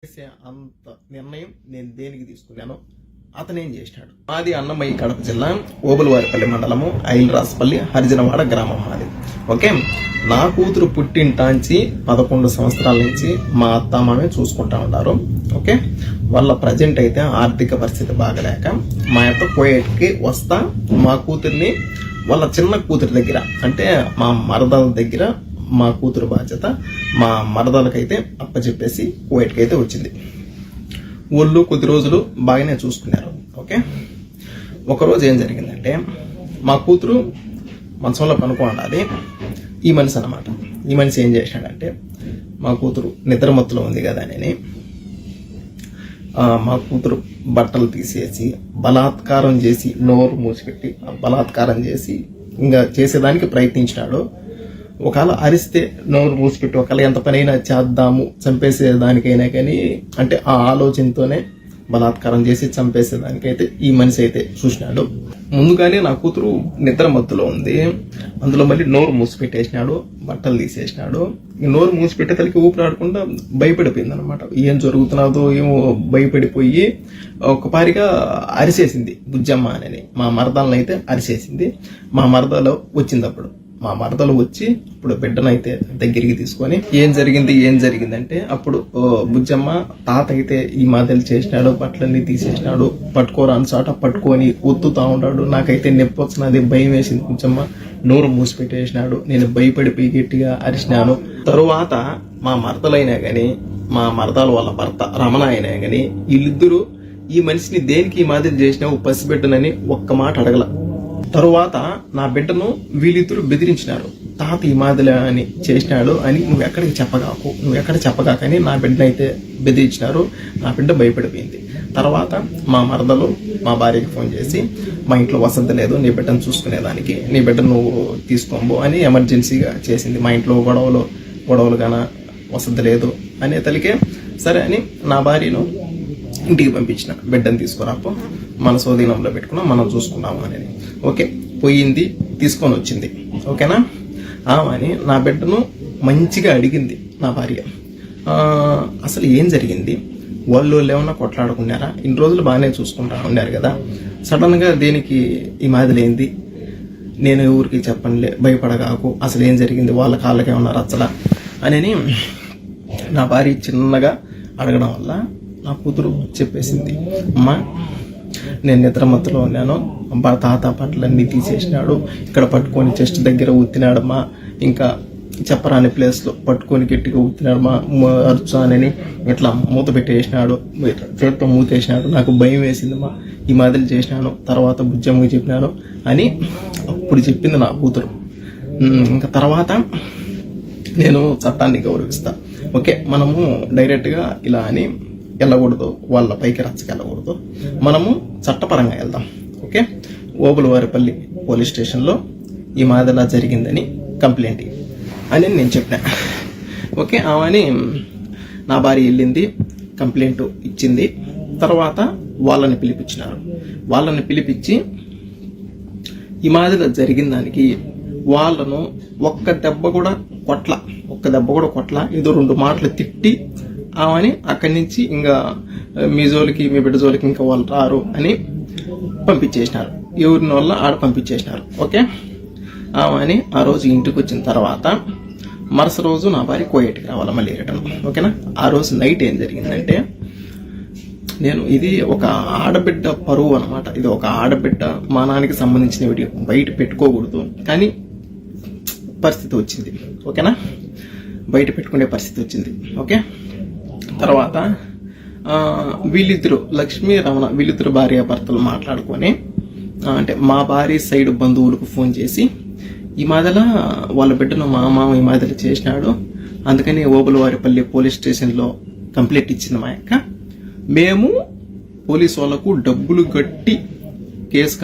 చేసే అంత నిర్ణయం నేను దేనికి తీసుకున్నాను, అతనేం చేసినాడు. మాది అన్నమయ్య కడప జిల్లా ఓబులవారిపల్లి మండలము ఐలరాజపల్లి హరిజనవాడ గ్రామం మాది. ఓకే, నా కూతురు పుట్టింటాంచి 11 సంవత్సరాల నుంచి మా అత్తమామే చూసుకుంటా ఉన్నారు. ఓకే, వాళ్ళ ప్రజెంట్ అయితే ఆర్థిక పరిస్థితి బాగలేక మా యొక్క కోయేట్కి వస్తా మా కూతుర్ని వాళ్ళ చిన్న కూతురి దగ్గర, అంటే మా మరదల దగ్గర మా కూతురు బాధ్యత మా మరదలకైతే అప్పచెప్పేసి కోయేట్కి అయితే వచ్చింది. వాళ్ళు కొద్ది రోజులు బాగానే చూసుకున్నారు. ఓకే, ఒకరోజు ఏం జరిగిందంటే మా కూతురు మంచంలో పనుకోండాలి. ఈ మనిషి అన్నమాట. ఈ మనిషి ఏం చేశాడంటే మా కూతురు నిద్రమత్తులో ఉంది కదా అని మా కూతురు బట్టలు తీసేసి బలాత్కారం చేసి నోరు మూసిపెట్టి బలాత్కారం చేసి ఇంకా చేసేదానికి ప్రయత్నించినాడు. ఒకవేళ అరిస్తే నోరు మూసిపెట్టి ఒకవేళ ఎంత పనైనా చేద్దాము చంపేసేదానికైనా కానీ అంటే ఆ ఆలోచనతోనే బలాత్కారం చేసి చంపేసేదానికైతే ఈ మనిషి అయితే చూసినాడు. ముందుగానే నా కూతురు నిద్ర మత్తులో ఉంది, అందులో మళ్ళీ నోరు మూసిపెట్టేసినాడు, బట్టలు తీసేసినాడు. నోరు మూసిపెట్టే తలకి ఊపిరాడకుండా భయపడిపోయింది అనమాట. ఏం జరుగుతున్నదో ఏమో భయపడిపోయి ఒకపారిగా అరిసేసింది బుజ్జమ్మ అని. మా మరదలను అయితే అరిసేసింది. మా మరదలో వచ్చింది. అప్పుడు మా మరదలు వచ్చి ఇప్పుడు బిడ్డనైతే దగ్గరికి తీసుకొని ఏం జరిగిందంటే అప్పుడు బుజ్జమ్మ తాత అయితే ఈ మాదిరి చేసినాడు, బట్టలన్నీ తీసేసినాడు, పట్టుకోరాని చాట పట్టుకొని ఒత్తుతా ఉన్నాడు. నాకైతే నొప్పి వచ్చినది, భయం వేసింది. బుజ్జమ్మ నోరు మూసిపెట్టేసినాడు. నేను భయపడిపోయి గట్టిగా అరిచినాను. తరువాత మా మరదలైనా గాని మా మరదలు వాళ్ళ భర్త రమణ అయినా గాని వీళ్ళిద్దరూ ఈ మనిషిని దేనికి ఈ మాదిరి చేసినావు పసిబిడ్డనని ఒక్క మాట అడగల. తరువాత నా బిడ్డను వీళ్ళిద్దరూ బెదిరించినారు. తాత ఈ మాదిరి అని చేసినాడు అని నువ్వు ఎక్కడ చెప్పగాకని నా బిడ్డనైతే బెదిరించినారు. నా బిడ్డ భయపడిపోయింది. తర్వాత మా మరదలు మా భార్యకి ఫోన్ చేసి మా ఇంట్లో వసతి లేదు, నీ బిడ్డను చూసుకునేదానికి, నీ బిడ్డ నువ్వు తీసుకోబో అని ఎమర్జెన్సీగా చేసింది. మా ఇంట్లో గొడవలు గాన వసతి లేదు అనే తలికే సరే అని నా భార్యను ఇంటికి పంపించిన. బిడ్డను తీసుకురాపో, మన స్వాధీనంలో పెట్టుకున్నాం, మనం చూసుకున్నాము అని. ఓకే, పోయింది, తీసుకొని వచ్చింది. ఓకేనా, అని నా బిడ్డను మంచిగా అడిగింది నా భార్య. అసలు ఏం జరిగింది, వాళ్ళు ఏమన్నా కొట్లాడుకున్నారా, ఇన్ని రోజులు బాగానే చూసుకుంటా ఉన్నారు కదా, సడన్ గా దేనికి ఈ మాదిరి ఏంది, నేను ఊరికి చెప్పనులే, భయపడగాకు, అసలు ఏం జరిగింది, వాళ్ళ కాళ్ళకి ఏమన్నా రచ్చలా అని నా భార్య చిన్నగా అడగడం వల్ల నా కూతురు చెప్పేసింది, అమ్మా నేను నిద్రమత్తులో ఉన్నాను, తాత బట్టలన్నీ తీసేసినాడు, ఇక్కడ పట్టుకొని చెస్ట్ దగ్గర ఊతినాడమ్మా, ఇంకా చెప్పరాని ప్లేస్లో పట్టుకొని గట్టిగా ఊతినాడమ్మా, అరుచానని ఇట్లా మూత పెట్టేసినాడు, చేతితో మూతేసినాడు, నాకు భయం వేసిందమ్మా, ఈ మాదిరి చేసినాను, తర్వాత బుజ్జమ్మకి చెప్పినాను అని అప్పుడు చెప్పింది నా కూతురు. ఇంకా తర్వాత నేను చట్టాన్ని గౌరవిస్తా. ఓకే, మనము డైరెక్ట్గా ఇలా అని వెళ్ళకూడదు, వాళ్ళ పైకి రచ్చకెళ్ళకూడదు, మనము చట్టపరంగా వెళ్దాం. ఓకే, ఓబులవారిపల్లి పోలీస్ స్టేషన్లో ఈ మాదిరిలా జరిగిందని కంప్లైంట్ అని నేను చెప్పిన. ఓకే, ఆమెని నా భార్య వెళ్ళింది, కంప్లైంట్ ఇచ్చింది. తర్వాత వాళ్ళని పిలిపించినారు. వాళ్ళని పిలిపించి ఈ మాదిరిలా జరిగిన దానికి వాళ్ళను ఒక్క దెబ్బ కూడా కొట్ల, ఏదో 2 మాటలు తిట్టి ఆమెని అక్కడి నుంచి ఇంకా మీ జోలికి మీ బిడ్డ జోలికి ఇంకా వాళ్ళు రారు అని పంపించేసినారు. ఎవరిని వల్ల ఆడ పంపించేసినారు. ఓకే, ఆమెని ఆ రోజు ఇంటికి వచ్చిన తర్వాత మరుసటి రోజు నా భార్య కోయేటికి రావాలి మళ్ళీ రిటర్న్. ఓకేనా, ఆ రోజు నైట్ ఏం జరిగిందంటే ఇది ఒక ఆడబిడ్డ పరువు అనమాట. ఇది ఒక ఆడబిడ్డ మానానికి సంబంధించిన వీడియో, బయట పెట్టుకోకూడదు కానీ పరిస్థితి వచ్చింది. ఓకేనా, బయట పెట్టుకునే పరిస్థితి వచ్చింది. ఓకే, తర్వాత వీళ్ళిద్దరు లక్ష్మీ రమణ వీళ్ళిద్దరు భార్యాభర్తలు మాట్లాడుకొని అంటే మా భార్య సైడ్ బంధువులకు ఫోన్ చేసి ఈ మాదిరిలా వాళ్ళ బిడ్డను మా మామ ఈ మాదిరి చేసినాడు, అందుకని ఓబులవారిపల్లి పోలీస్ స్టేషన్లో కంప్లైంట్ ఇచ్చింది మా యొక్క, మేము పోలీసు వాళ్ళకు డబ్బులు కట్టి కేసు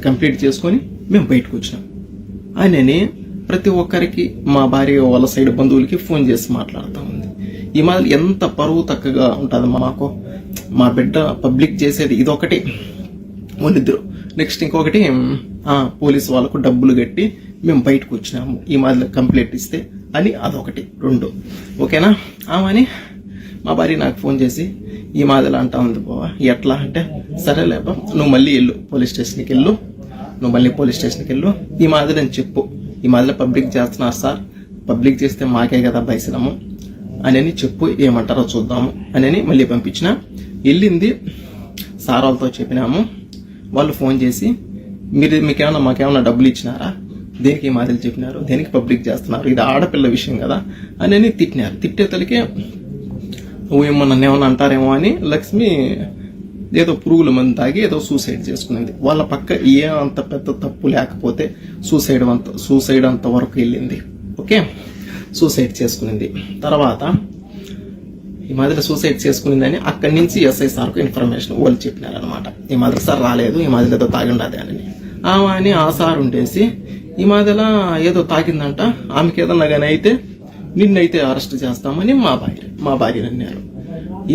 కంప్లీట్ చేసుకొని మేము బయటకు వచ్చినాం అని ప్రతి ఒక్కరికి మా భార్య వాళ్ళ సైడ్ బంధువులకి ఫోన్ చేసి మాట్లాడుతూ ఉంది. ఈ మాదిరి ఎంత పరువు తక్కువగా ఉంటుంది మాకు. మా బిడ్డ పబ్లిక్ చేసేది ఇదొకటి, వాళ్ళిద్దరు. నెక్స్ట్ ఇంకొకటి పోలీసు వాళ్ళకు డబ్బులు కట్టి మేము బయటకు వచ్చినాము ఈ మాదిరి కంప్లైంట్ ఇస్తే అని, అదొకటి. 2 ఓకేనా. ఆమెని మా భార్య నాకు ఫోన్ చేసి ఈ మాదిరి అంటా ఉంది బావా, ఎట్లా అంటే సరేలేబా నువ్వు మళ్ళీ వెళ్ళు పోలీస్ స్టేషన్కి వెళ్ళు, ఈ మాదిరి అని చెప్పు, ఈ మాదిరి పబ్లిక్ చేస్తున్నారు సార్, పబ్లిక్ చేస్తే మాకే కదా భయసనము అని చెప్పు, ఏమంటారో చూద్దాము అని మళ్ళీ పంపించిన. వెళ్ళింది, సార్ వాళ్ళతో చెప్పినాము. వాళ్ళు ఫోన్ చేసి మాకేమన్నా డబ్బులు ఇచ్చినారా, దేనికి ఈ మాదిరి చెప్పినారు, దేనికి పబ్లిక్ చేస్తున్నారు, ఇది ఆడపిల్ల విషయం కదా అని తిట్టినారు. తిట్టేతలకే నువ్వేమో నన్ను ఏమన్నా అంటారేమో అని లక్ష్మి ఏదో పురుగుల మందు తాగి ఏదో సూసైడ్ చేసుకునింది. వాళ్ళ పక్క ఏ అంత పెద్ద తప్పు లేకపోతే సూసైడ్ అంత వరకు వెళ్ళింది. ఓకే, సూసైడ్ చేసుకునింది. తర్వాత ఈ మాదిరి సూసైడ్ చేసుకునిందని అక్కడి నుంచి ఎస్ఐ సార్కు ఇన్ఫర్మేషన్ వాళ్ళు చెప్పినారనమాట. ఈ మాదిరి సార్ రాలేదు, ఈ మాదిరి ఏదో తాగిండది అని అని ఆ సార్ ఉండేసి ఈ మాదిరిలా ఏదో తాగిందంట, ఆమెకి ఏదన్నా కానీ అయితే నిన్నైతే అరెస్ట్ చేస్తామని మా భార్య అన్నారు.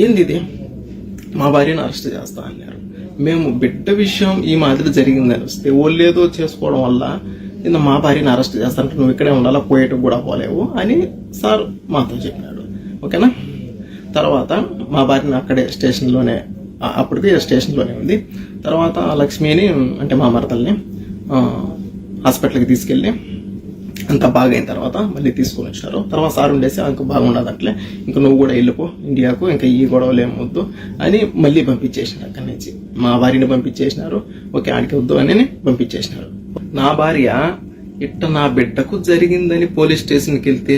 ఏంది ఇది, మా భార్యను అరెస్ట్ చేస్తా అన్నారు. మేము బిడ్డ విషయం ఈ మాదిరి జరిగిందని వస్తే వాళ్ళు ఏదో చేసుకోవడం వల్ల మా భార్యను అరెస్ట్ చేస్తానంటే నువ్వు ఇక్కడే ఉండాలా, పోయేటకు కూడా పోలేవు అని సార్ మాతో చెప్పినాడు. ఓకేనా, తర్వాత మా భార్యను అక్కడే స్టేషన్లోనే, అప్పటికి స్టేషన్లోనే ఉంది. తర్వాత లక్ష్మిని అంటే మా మరదల్ని హాస్పిటల్కి తీసుకెళ్ళి అంతా బాగైన తర్వాత మళ్ళీ తీసుకొని వచ్చినారు. తర్వాత సార్ ఉండేసి ఇంకా బాగుండదు అట్లే, ఇంకా నువ్వు కూడా వెళ్ళిపో ఇండియాకు, ఇంకా ఈ గొడవలు ఏమొద్దు అని మళ్ళీ పంపించేసినారు. అక్కడి నుంచి మా భార్యని పంపించేసినారు. ఓకే ఆడికి వద్దు అని పంపించేసినారు. నా భార్య నా బిడ్డకు జరిగిందని పోలీస్ స్టేషన్కి వెళ్తే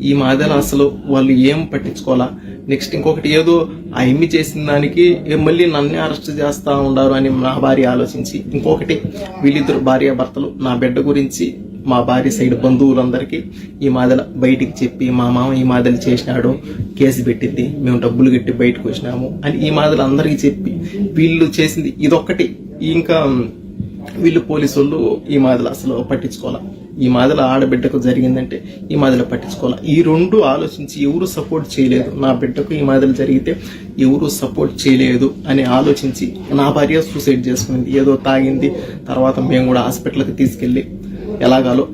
ఈ మాదిరి అసలు వాళ్ళు ఏం పట్టించుకోవాలా. నెక్స్ట్ ఇంకొకటి ఏదో ఆ ఎమ్మి చేసిన దానికి మళ్ళీ నన్నే అరెస్ట్ చేస్తా ఉండారు అని నా భార్య ఆలోచించి, ఇంకొకటి వీళ్ళిద్దరు భార్యాభర్తలు నా బిడ్డ గురించి మా భార్య సైడ్ బంధువులందరికీ ఈ మాదిరి బయటికి చెప్పి మా మామ ఈ మాదిరి చేసినాడు, కేసు పెట్టింది, మేము డబ్బులు కట్టి బయటకు వచ్చినాము అని ఈ మాదిరి అందరికీ చెప్పి వీళ్ళు చేసింది ఇదొక్కటి. ఇంకా వీళ్ళు పోలీసు వాళ్ళు ఈ మాదిరి అసలు పట్టించుకోవాలా, ఈ మాదిరి ఆడబిడ్డకు జరిగిందంటే ఈ మాదిరి పట్టించుకోవాలా. ఈ రెండు ఆలోచించి ఎవరు సపోర్ట్ చేయలేదు, నా బిడ్డకు ఈ మాదిరి జరిగితే ఎవరు సపోర్ట్ చేయలేదు అని ఆలోచించి నా భార్య సూసైడ్ చేసుకునింది. ఏదో తాగింది, తర్వాత మేము కూడా హాస్పిటల్కి తీసుకెళ్లి ఎలాగాలో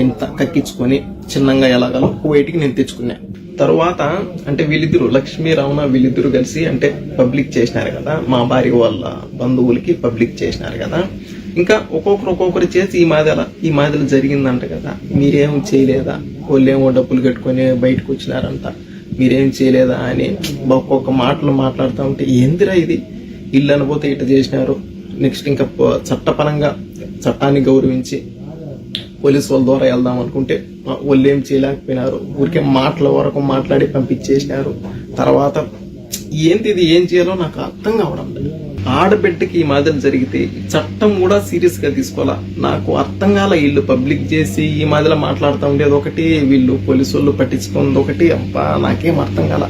ఎంత కక్కించుకొని చిన్నంగా ఎలాగాలో కువైట్కి నేను తెచ్చుకున్నా. తర్వాత అంటే వీళ్ళిద్దరు లక్ష్మీ రమణ వీళ్ళిద్దరు కలిసి అంటే పబ్లిక్ చేసినారు కదా, మా భార్య వాళ్ళ బంధువులకి పబ్లిక్ చేసినారు కదా. ఇంకా ఒక్కొక్కరు చేసి ఈ మాదిరి జరిగిందంట కదా, మీరేం చేయలేదా, వాళ్ళేమో డబ్బులు కట్టుకొని బయటకు వచ్చినారంట, మీరేం చేయలేదా అని ఒక్కొక్క మాటలు మాట్లాడుతూ ఉంటే ఏందిరా ఇది, ఇల్లు అనబోతే ఇట్లా చేసినారు. నెక్స్ట్ ఇంకా చట్టపరంగా చట్టాన్ని గౌరవించి పోలీసు వాళ్ళ ద్వారా వెళ్దాం అనుకుంటే వాళ్ళు ఏం చేయలేకపోయినారు, ఊరికే మాటల వరకు మాట్లాడి పంపించేసినారు. తర్వాత ఏంటి ఇది, ఏం చేయాలో నాకు అర్థం కావడం లేదు. ఆడబిడ్డకి ఈ మాదిరి జరిగితే చట్టం కూడా సీరియస్ గా తీసుకోవాలా, నాకు అర్థం కాల. వీళ్ళు పబ్లిక్ చేసి ఈ మాదిరిలో మాట్లాడుతూ ఉండేది ఒకటి, వీళ్ళు పోలీసు వాళ్ళు పట్టించుకున్నది ఒకటి, అబ్బా నాకేం అర్థం కాల.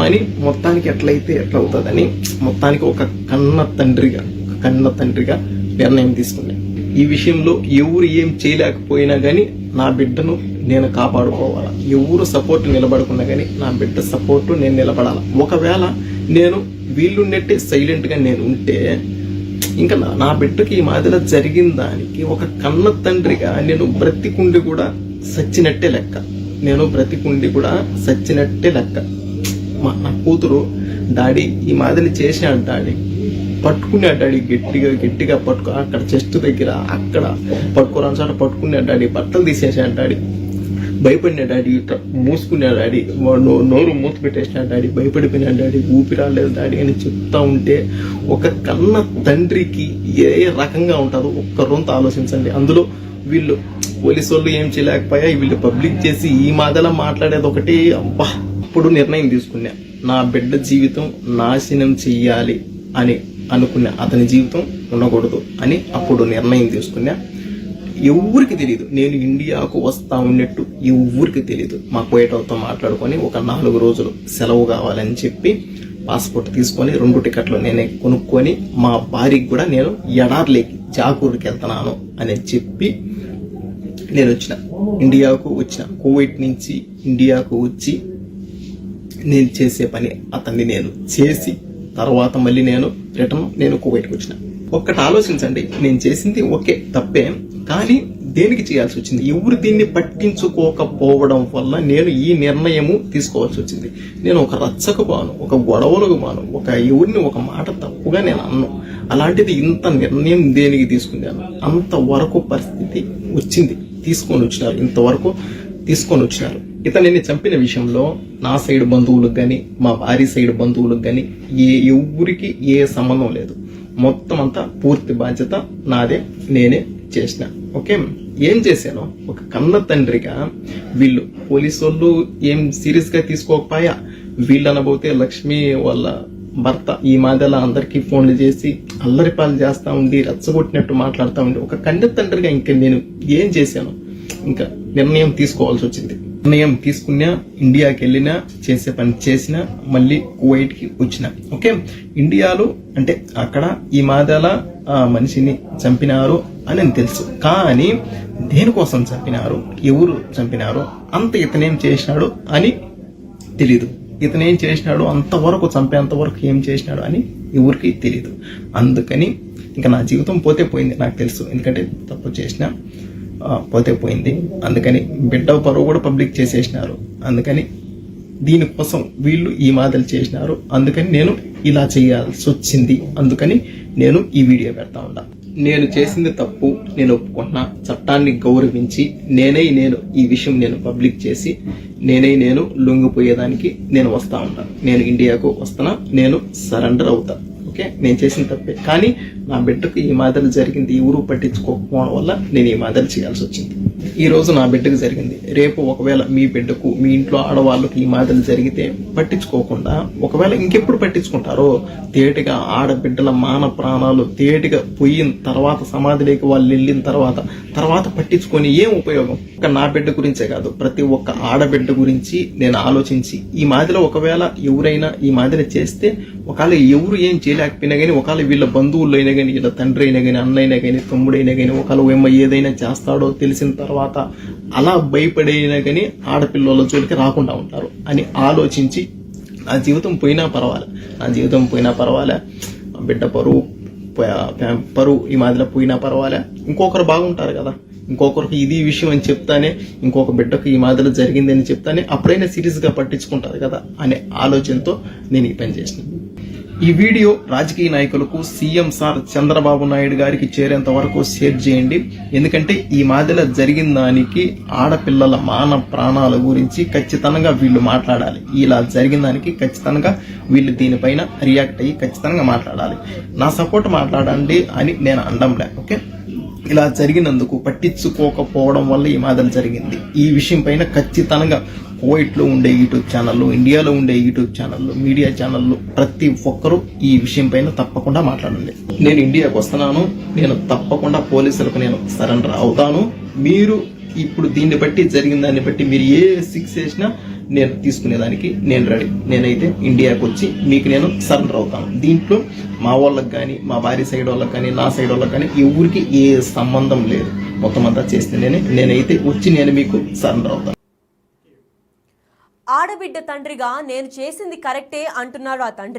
అని మొత్తానికి ఎట్లయితే ఎట్లా అవుతుందని మొత్తానికి ఒక కన్న తండ్రిగా నిర్ణయం తీసుకున్నాను. ఈ విషయంలో ఎవరు ఏం చేయలేకపోయినా గానీ నా బిడ్డను నేను కాపాడుకోవాలా, ఎవరు సపోర్ట్ నిలబడుకున్నా గానీ నా బిడ్డ సపోర్టు నేను నిలబడాలా. ఒకవేళ నేను వీళ్ళున్నట్టే సైలెంట్ గా నేను ఉంటే ఇంకా నా బిడ్డకి ఈ మాదిరి జరిగిన దానికి ఒక కన్న తండ్రిగా నేను బ్రతికుండి కూడా సచ్చినట్టే లెక్క, నా కూతురు డాడీ ఈ మాదిరి చేసినాడు, డాడీ పట్టుకున్నాడు, డాడీ గట్టిగా పట్టుకో, అక్కడ చెస్ట్ దగ్గర అక్కడ పట్టుకోరాని చోట పట్టుకున్నాడు డాడీ, బట్టలు తీసేసాడు డాడీ, భయపడినా డాడీ, మూసుకున్నాడు డాడీ, నోరు మూత పెట్టేసినాడు డాడీ, భయపడిపోయినాడు డాడీ, ఊపిరాలేదు డాడీ అని చెప్తా ఉంటే ఒక కన్న తండ్రికి ఏ రకంగా ఉంటుందో ఒక్క రొంత ఆలోచించండి. అందులో వీళ్ళు పోలీసు వాళ్ళు ఏం చేయలేకపోయా, వీళ్ళు పబ్లిక్ చేసి ఈ మాదిరిలా మాట్లాడేది ఒకటి. అబ్బా, అప్పుడు నిర్ణయం తీసుకున్నా, నా బిడ్డ జీవితం నాశనం చెయ్యాలి అని అనుకున్నా, అతని జీవితం ఉండకూడదు అని అప్పుడు నిర్ణయం తీసుకున్నా. ఎవరికి తెలియదు నేను ఇండియాకు వస్తా ఉన్నట్టు, ఎవరికి తెలియదు. మా కోయటతో మాట్లాడుకొని ఒక 4 రోజులు సెలవు కావాలని చెప్పి పాస్పోర్ట్ తీసుకొని 2 టికెట్లు నేనే కొనుక్కొని మా భార్యకి కూడా నేను ఎడార్లేకి జాకూర్కి వెళ్తున్నాను అని చెప్పి నేను ఇండియాకు వచ్చిన. కువైట్ నుంచి ఇండియాకు వచ్చి నేను చేసే పని అతన్ని నేను చేసి తర్వాత మళ్ళీ నేను కువైట్కి వచ్చిన. ఒక్కటి ఆలోచించండి, నేను చేసింది ఓకే తప్పే, కానీ దేనికి చేయాల్సి వచ్చింది? ఎవరు దీన్ని పట్టించుకోకపోవడం వల్ల నేను ఈ నిర్ణయము తీసుకోవాల్సి వచ్చింది. నేను ఒక రచ్చకు బాను, ఒక గొడవలకు బాను, ఎవరిని ఒక మాట తప్పుగా నేను అన్ను. అలాంటిది ఇంత నిర్ణయం దేనికి తీసుకున్నాను? అంతవరకు పరిస్థితి వచ్చింది, ఇంతవరకు తీసుకొని వచ్చినారు. ఇతనిని చంపిన విషయంలో నా సైడ్ బంధువులకు కానీ మా భార్య సైడ్ బంధువులకు కానీ ఎవరికి ఏ సంబంధం లేదు. మొత్తం అంతా పూర్తి బాధ్యత నాదే, నేనే చేసిన. ఓకే, ఏం చేశాను? ఒక కన్న తండ్రిగా వీళ్ళు పోలీసు వాళ్ళు ఏం సీరియస్ గా తీసుకోకపోయా. వీళ్ళు అనబోతే లక్ష్మి వాళ్ళ భర్త ఈ మధ్యలో అందరికీ ఫోన్లు చేసి అల్లరిపాలు చేస్తా ఉంది, రచ్చగొట్టినట్టు మాట్లాడుతూ ఉంది. ఒక కన్న తండ్రిగా ఇంకా నేను ఏం చేశాను? ఇంకా నిర్ణయం తీసుకోవాల్సి వచ్చింది. నిర్ణయం తీసుకున్నా, ఇండియాకి వెళ్ళినా, చేసే పని చేసినా, మళ్ళీ కువైట్ కి వచ్చిన. ఓకే, ఇండియాలో అంటే అక్కడ ఈ మాదాల మనిషిని చంపినారు అని తెలుసు, కానీ దేనికోసం చంపినారు, ఎవరు చంపినారు, అంత ఇతనేం చేసినాడు అని తెలీదు. ఇతనేం చేసినాడు, అంతవరకు చంపేంతవరకు ఏం చేసినాడు అని ఎవరికి తెలీదు. అందుకని ఇంకా నా జీవితం పోతే పోయింది నాకు తెలుసు, ఎందుకంటే తప్పు చేసిన పోతే పోయింది. అందుకని బిడ్డ పరువు కూడా పబ్లిక్ చేసేసినారు. అందుకని దీనికోసం వీళ్ళు ఈ మాటలు చేసినారు. అందుకని నేను ఇలా చేయాల్సి వచ్చింది. అందుకని నేను ఈ వీడియో పెడతా ఉన్నా. నేను చేసింది తప్పు, నేను ఒప్పుకుంటున్నా. చట్టాన్ని గౌరవించి నేను ఈ విషయం నేను పబ్లిక్ చేసి నేను లొంగిపోయేదానికి నేను వస్తా ఉంటా. నేను ఇండియాకు వస్తున్నా, నేను సరెండర్ అవుతా. ఓకే, నేను చేసిన తప్పే, కానీ నా బిడ్డకు ఈ మాదిరి జరిగింది, ఎవరు పట్టించుకోకపోవడం వల్ల నేను ఈ మాదిరి చేయాల్సి వచ్చింది. ఈ రోజు నా బిడ్డకు జరిగింది, రేపు ఒకవేళ మీ బిడ్డకు, మీ ఇంట్లో ఆడవాళ్ళకు ఈ మాదిరి జరిగితే పట్టించుకోకుండా ఒకవేళ ఇంకెప్పుడు పట్టించుకుంటారో, తేటిగా ఆడబిడ్డల మాన ప్రాణాలు తేటిగా పోయిన తర్వాత, సమాధిలోకి వాళ్ళు వెళ్ళిన తర్వాత పట్టించుకొని ఏం ఉపయోగం? ఒక నా బిడ్డ గురించే కాదు, ప్రతి ఒక్క ఆడబిడ్డ గురించి నేను ఆలోచించి ఈ మాదిరిలో ఒకవేళ ఎవరైనా ఈ మాదిరి చేస్తే, ఒకవేళ ఎవరు ఏం చేయలేకపోయినా కానీ, ఒకవేళ వీళ్ళ బంధువులు అయినా కానీ, వీళ్ళ తండ్రి అయినా కానీ, అన్నైనా కానీ, తమ్ముడైనా కానీ, ఒకవేళ ఏదైనా చేస్తాడో తెలిసిన తర్వాత అలా భయపడైనా కానీ ఆడపిల్లల జోలికి రాకుండా ఉంటారు అని ఆలోచించి, నా జీవితం పోయినా పర్వాలే, బిడ్డ పరువు ఈ మాదిరిలో పోయినా పర్వాలే, ఇంకొకరు బాగుంటారు కదా, ఇంకొకరికి ఇది విషయం అని చెప్తానే, ఇంకొక బిడ్డకు ఈ మాదిరిలో జరిగింది అని చెప్తానే అప్పుడైనా సీరియస్ గా పట్టించుకుంటారు కదా అనే ఆలోచనతో నేను ఈ పని చేసిన. ఈ వీడియో రాజకీయ నాయకులకు, సీఎం సార్ చంద్రబాబు నాయుడు గారికి చేరేంత వరకు షేర్ చేయండి. ఎందుకంటే ఈ మాదిరిలో జరిగిన దానికి, ఆడపిల్లల మాన ప్రాణాల గురించి ఖచ్చితంగా వీళ్ళు మాట్లాడాలి. ఇలా జరిగిన దానికి ఖచ్చితంగా వీళ్ళు దీనిపైన రియాక్ట్ అయ్యి ఖచ్చితంగా మాట్లాడాలి. నా సపోర్ట్ మాట్లాడండి అని నేను అనడంలే. ఓకే, ఇలా జరిగినందుకు పట్టించుకోకపోవడం వల్ల ఈ మాదిరి జరిగింది. ఈ విషయం పైన ఖచ్చితంగా కువైట్ లో ఉండే యూట్యూబ్ ఛానళ్ళు, ఇండియాలో ఉండే యూట్యూబ్ ఛానళ్ళు, మీడియా ఛానళ్ళు ప్రతి ఒక్కరూ ఈ విషయం పైన తప్పకుండా మాట్లాడండి. నేను ఇండియాకు వస్తున్నాను, నేను తప్పకుండా పోలీసులకు నేను సరెండర్ అవుతాను. మీరు ఇప్పుడు దీన్ని బట్టి, జరిగిన దాన్ని బట్టి మీరు ఏ శిక్ష చేసినా నేను తీసుకునేదానికి నేను రెడీ. నేనైతే ఇండియాకు వచ్చి మీకు నేను సరెండర్ అవుతాను. దీంట్లో మా వాళ్ళకి కానీ, మా భార్య సైడ్ వాళ్ళకి కానీ, నా సైడ్ వాళ్ళకి కానీ ఎవరికి ఏ సంబంధం లేదు. మొత్తం అంతా చేస్తే నేనైతే వచ్చి నేను మీకు సరెండర్ అవుతాను. ఆడబిడ్డ తండ్రిగా నేను చేసింది కరెక్టే అంటున్నాడు ఆ తండ్రి.